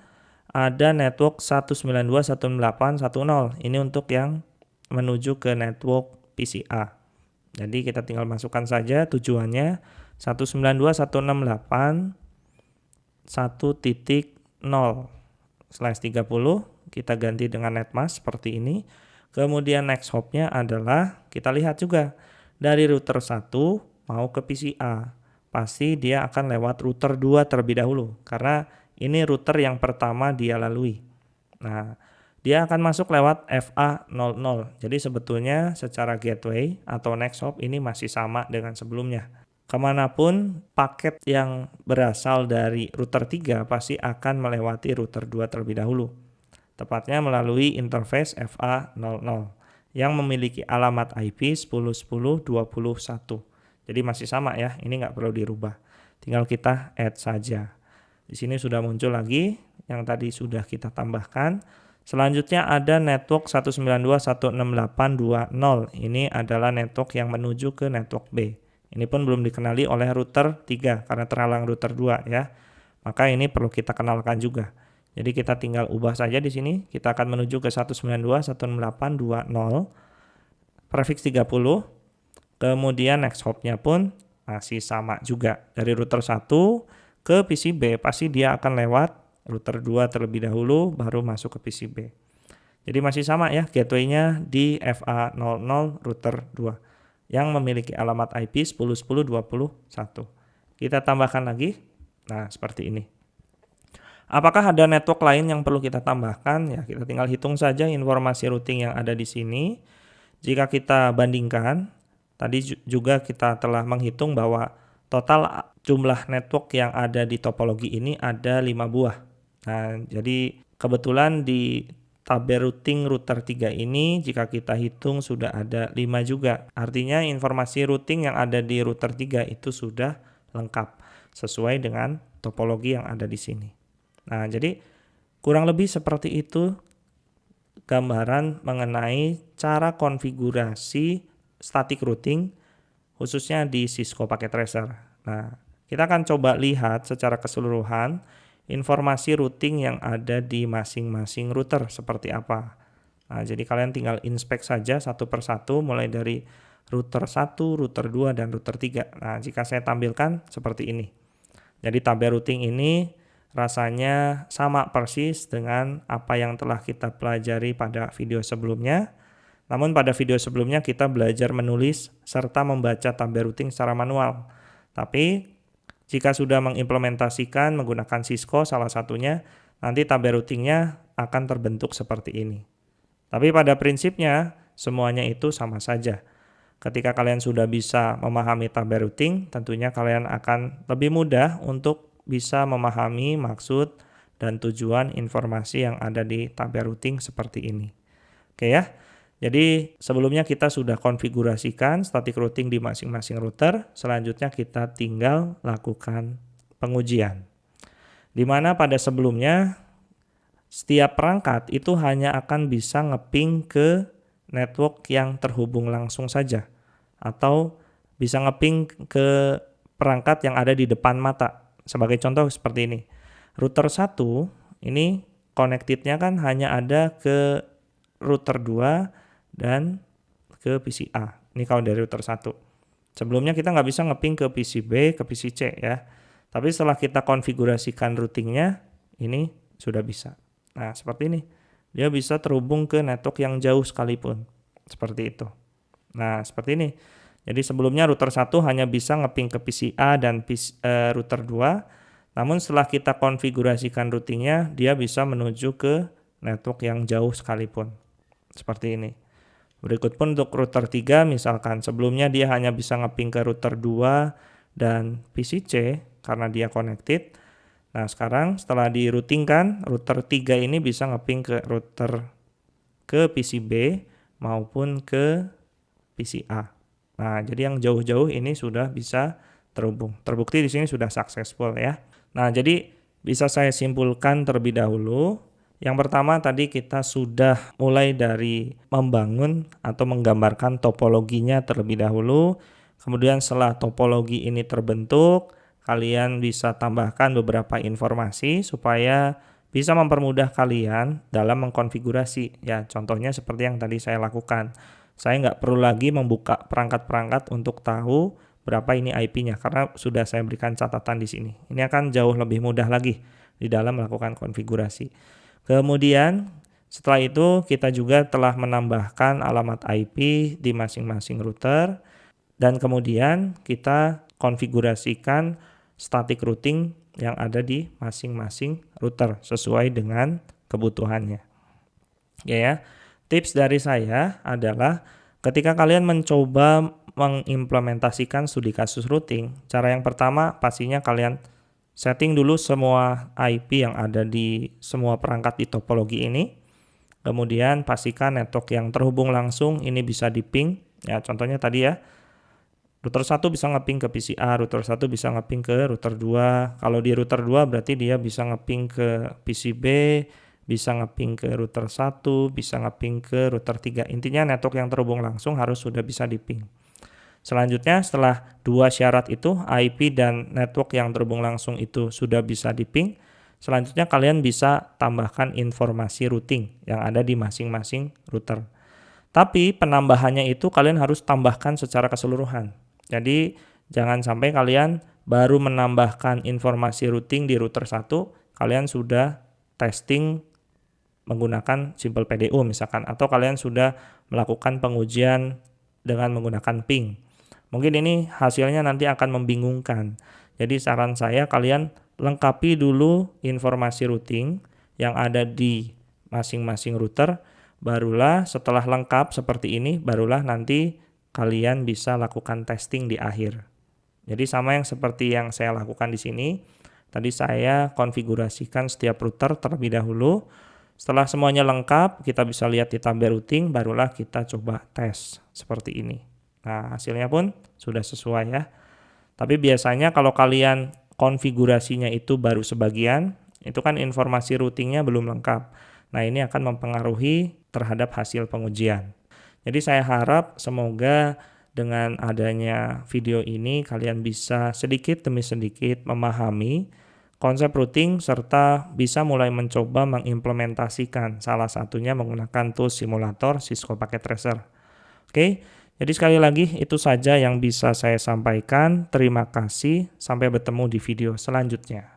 Ada network 192.168.1.0. Ini untuk yang menuju ke network PCA. Jadi kita tinggal masukkan saja tujuannya 192.168.1.0/30. Kita ganti dengan netmask seperti ini. Kemudian next hopnya adalah kita lihat juga dari router 1 mau ke PCA. Pasti dia akan lewat router 2 terlebih dahulu karena ini router yang pertama dia lalui. Nah, dia akan masuk lewat FA00. Jadi sebetulnya secara gateway atau next hop ini masih sama dengan sebelumnya. Kemanapun paket yang berasal dari router 3 pasti akan melewati router 2 terlebih dahulu. Tepatnya melalui interface FA00 yang memiliki alamat IP 10.10.21. Jadi masih sama ya, ini nggak perlu dirubah. Tinggal kita add saja. Di sini sudah muncul lagi yang tadi sudah kita tambahkan. Selanjutnya ada network 192.168.2.0. Ini adalah network yang menuju ke network B. Ini pun belum dikenali oleh router 3 karena terhalang router 2 ya. Maka ini perlu kita kenalkan juga. Jadi kita tinggal ubah saja di sini. Kita akan menuju ke 192.168.2.0 prefix 30. Kemudian next hopnya pun masih sama juga. Dari router 1 ke PCB pasti dia akan lewat router 2 terlebih dahulu baru masuk ke PCB. Jadi masih sama ya gateway-nya di FA00 router 2 yang memiliki alamat IP 10.10.21. Kita tambahkan lagi. Nah, seperti ini. Apakah ada network lain yang perlu kita tambahkan? Ya, kita tinggal hitung saja informasi routing yang ada di sini. Jika kita bandingkan, tadi juga kita telah menghitung bahwa total jumlah network yang ada di topologi ini ada 5 buah. Nah, jadi kebetulan di tabel routing router 3 ini jika kita hitung sudah ada 5 juga. Artinya informasi routing yang ada di router 3 itu sudah lengkap sesuai dengan topologi yang ada di sini. Nah, jadi kurang lebih seperti itu gambaran mengenai cara konfigurasi static routing khususnya di Cisco Packet Tracer. Nah, kita akan coba lihat secara keseluruhan informasi routing yang ada di masing-masing router seperti apa. Nah, jadi kalian tinggal inspek saja satu persatu mulai dari router 1, router 2, dan router 3. Nah, jika saya tampilkan seperti ini. Jadi tabel routing ini rasanya sama persis dengan apa yang telah kita pelajari pada video sebelumnya. Namun pada video sebelumnya kita belajar menulis serta membaca tabel routing secara manual. Tapi jika sudah mengimplementasikan menggunakan Cisco salah satunya, nanti tabel routingnya akan terbentuk seperti ini. Tapi pada prinsipnya semuanya itu sama saja. Ketika kalian sudah bisa memahami tabel routing, tentunya kalian akan lebih mudah untuk bisa memahami maksud dan tujuan informasi yang ada di tabel routing seperti ini. Oke ya. Jadi sebelumnya kita sudah konfigurasikan static routing di masing-masing router, selanjutnya kita tinggal lakukan pengujian. Di mana pada sebelumnya setiap perangkat itu hanya akan bisa ngeping ke network yang terhubung langsung saja atau bisa ngeping ke perangkat yang ada di depan mata. Sebagai contoh seperti ini. Router 1 ini connected-nya kan hanya ada ke router 2 dan ke PC A. Ini kalau dari router 1. Sebelumnya kita nggak bisa ngeping ke PC B, ke PC C ya. Tapi setelah kita konfigurasikan routingnya, ini sudah bisa. Nah, seperti ini. Dia bisa terhubung ke network yang jauh sekalipun. Seperti itu. Nah, seperti ini. Jadi sebelumnya router 1 hanya bisa ngeping ke PC A dan router 2. Namun setelah kita konfigurasikan routingnya, dia bisa menuju ke network yang jauh sekalipun. Seperti ini. Berikut pun untuk router 3, misalkan sebelumnya dia hanya bisa ngeping ke router 2 dan PC C karena dia connected. Nah sekarang setelah di routing kan, router 3 ini bisa ngeping ke PC B maupun ke PC A. Nah, jadi yang jauh-jauh ini sudah bisa terhubung. Terbukti di sini sudah successful ya. Nah, jadi bisa saya simpulkan terlebih dahulu. Yang pertama tadi kita sudah mulai dari membangun atau menggambarkan topologinya terlebih dahulu. Kemudian setelah topologi ini terbentuk, kalian bisa tambahkan beberapa informasi supaya bisa mempermudah kalian dalam mengkonfigurasi. Ya, contohnya seperti yang tadi saya lakukan. Saya nggak perlu lagi membuka perangkat-perangkat untuk tahu berapa ini IP-nya karena sudah saya berikan catatan di sini. Ini akan jauh lebih mudah lagi di dalam melakukan konfigurasi. Kemudian setelah itu kita juga telah menambahkan alamat IP di masing-masing router dan kemudian kita konfigurasikan static routing yang ada di masing-masing router sesuai dengan kebutuhannya. Ya. Tips dari saya adalah ketika kalian mencoba mengimplementasikan studi kasus routing, cara yang pertama pastinya kalian setting dulu semua IP yang ada di semua perangkat di topologi ini. Kemudian pastikan network yang terhubung langsung ini bisa di-ping. Ya, contohnya tadi ya. Router 1 bisa ngeping ke PC A, router 1 bisa ngeping ke router 2. Kalau di router 2 berarti dia bisa ngeping ke PC B, bisa ngeping ke router 1, bisa ngeping ke router 3. Intinya network yang terhubung langsung harus sudah bisa di-ping. Selanjutnya setelah dua syarat itu, IP dan network yang terhubung langsung itu sudah bisa di-ping, selanjutnya kalian bisa tambahkan informasi routing yang ada di masing-masing router. Tapi penambahannya itu kalian harus tambahkan secara keseluruhan. Jadi jangan sampai kalian baru menambahkan informasi routing di router 1, kalian sudah testing menggunakan simple PDU misalkan, atau kalian sudah melakukan pengujian dengan menggunakan ping. Mungkin ini hasilnya nanti akan membingungkan. Jadi saran saya kalian lengkapi dulu informasi routing yang ada di masing-masing router, barulah setelah lengkap seperti ini, barulah nanti kalian bisa lakukan testing di akhir. Jadi sama yang seperti yang saya lakukan di sini. Tadi saya konfigurasikan setiap router terlebih dahulu. Setelah semuanya lengkap, kita bisa lihat di tabel routing, barulah kita coba tes seperti ini. Nah, hasilnya pun sudah sesuai ya. Tapi biasanya kalau kalian konfigurasinya itu baru sebagian, itu kan informasi routingnya belum lengkap. Nah, ini akan mempengaruhi terhadap hasil pengujian. Jadi saya harap semoga dengan adanya video ini kalian bisa sedikit demi sedikit memahami konsep routing serta bisa mulai mencoba mengimplementasikan salah satunya menggunakan tools simulator Cisco Packet Tracer. Oke, jadi sekali lagi itu saja yang bisa saya sampaikan. Terima kasih, sampai bertemu di video selanjutnya.